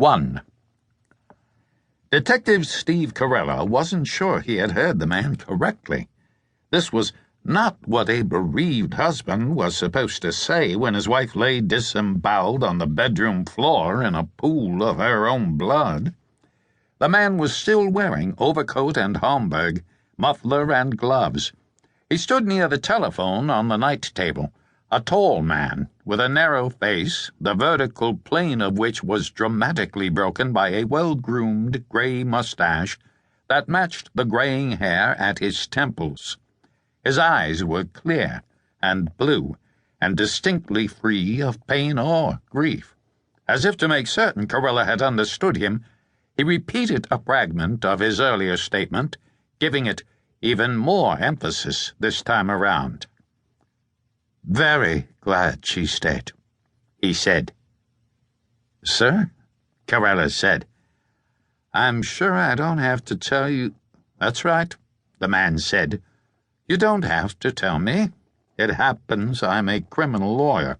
1. Detective Steve Carella wasn't sure he had heard the man correctly. This was not what a bereaved husband was supposed to say when his wife lay disemboweled on the bedroom floor in a pool of her own blood. The man was still wearing overcoat and Homburg, muffler and gloves. He stood near the telephone on the night table, a tall man with a narrow face, the vertical plane of which was dramatically broken by a well-groomed gray mustache that matched the graying hair at his temples. His eyes were clear and blue and distinctly free of pain or grief. As if to make certain Carella had understood him, he repeated a fragment of his earlier statement, giving it even more emphasis this time around. "Very glad she stayed," he said. "Sir?" Carella said. "I'm sure I don't have to tell you—" "That's right," the man said. "You don't have to tell me. It happens I'm a criminal lawyer.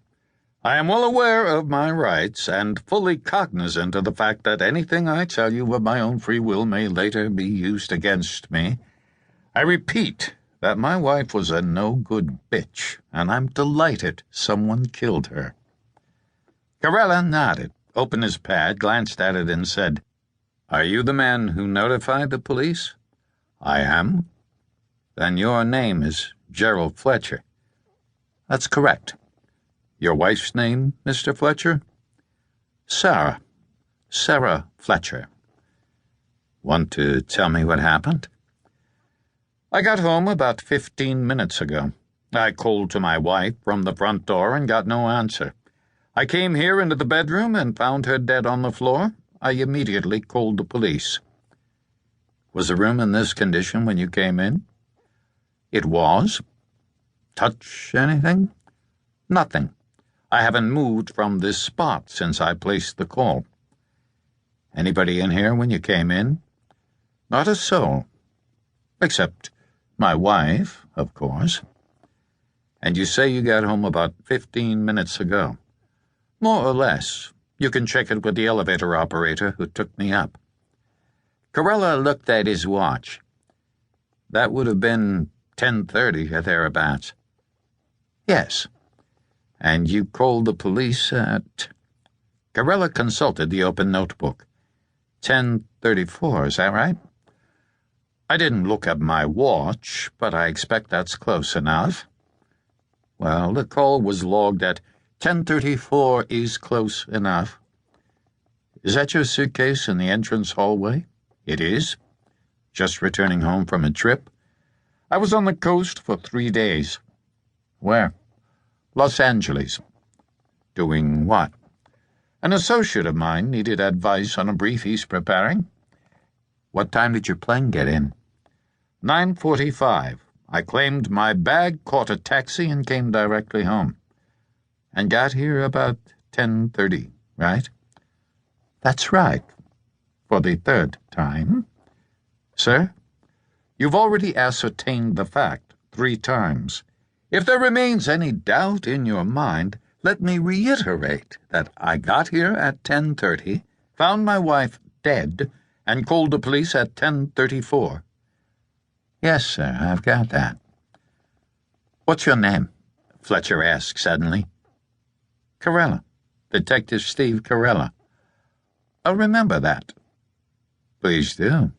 I am well aware of my rights and fully cognizant of the fact that anything I tell you of my own free will may later be used against me. I repeat that my wife was a no-good bitch, and I'm delighted someone killed her." Carella nodded, opened his pad, glanced at it, and said, "Are you the man who notified the police?" "I am." "Then your name is Gerry Fletcher." "That's correct." "Your wife's name, Mr. Fletcher?" "Sarah. Sarah Fletcher." "Want to tell me what happened?" "I got home about 15 minutes ago. I called to my wife from the front door and got no answer. I came here into the bedroom and found her dead on the floor. I immediately called the police." "Was the room in this condition when you came in?" "It was." "Touch anything?" "Nothing. I haven't moved from this spot since I placed the call." "Anybody in here when you came in?" "Not a soul. Except my wife, of course." "And you say you got home about 15 minutes ago?" "More or less. You can check it with the elevator operator who took me up." Carella looked at his watch. "That would have been 10:30 or thereabouts." "Yes." "And you called the police at—" Carella consulted the open notebook. 10:34, is that right?" "I didn't look at my watch, but I expect that's close enough." "Well, the call was logged at 10:34 is close enough." "Is that your suitcase in the entrance hallway?" "It is." "Just returning home from a trip?" "I was on the coast for 3 days." "Where?" "Los Angeles." "Doing what?" "An associate of mine needed advice on a brief he's preparing." "What time did your plane get in?" 9:45. I claimed my bag, caught a taxi, and came directly home." "And got here about 10:30, right?" "That's right. For the 3rd time." "Sir?" "You've already ascertained the fact 3 times. If there remains any doubt in your mind, let me reiterate that I got here at 10:30, found my wife dead, and called the police at 10:34. "Yes, sir, I've got that." "What's your name?" Fletcher asked suddenly. "Carella. Detective Steve Carella." "I'll remember that." "Please do."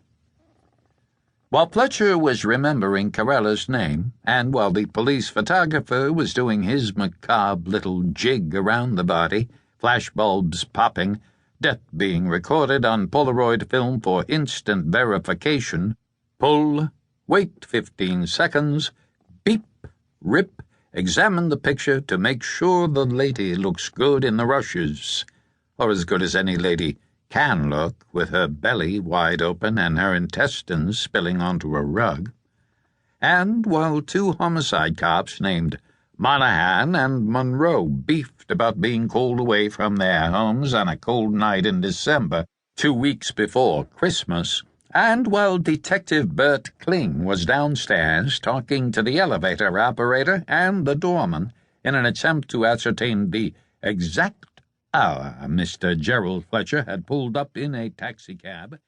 While Fletcher was remembering Carella's name, and while the police photographer was doing his macabre little jig around the body, flashbulbs popping, death being recorded on Polaroid film for instant verification, pull, wait 15 seconds, beep, rip, examine the picture to make sure the lady looks good in the rushes, or as good as any lady can look with her belly wide open and her intestines spilling onto a rug. And while 2 homicide cops named Monahan and Monroe beefed about being called away from their homes on a cold night in December, 2 weeks before Christmas, and while Detective Bert Kling was downstairs talking to the elevator operator and the doorman in an attempt to ascertain the exact Mr. Gerald Fletcher had pulled up in a taxicab.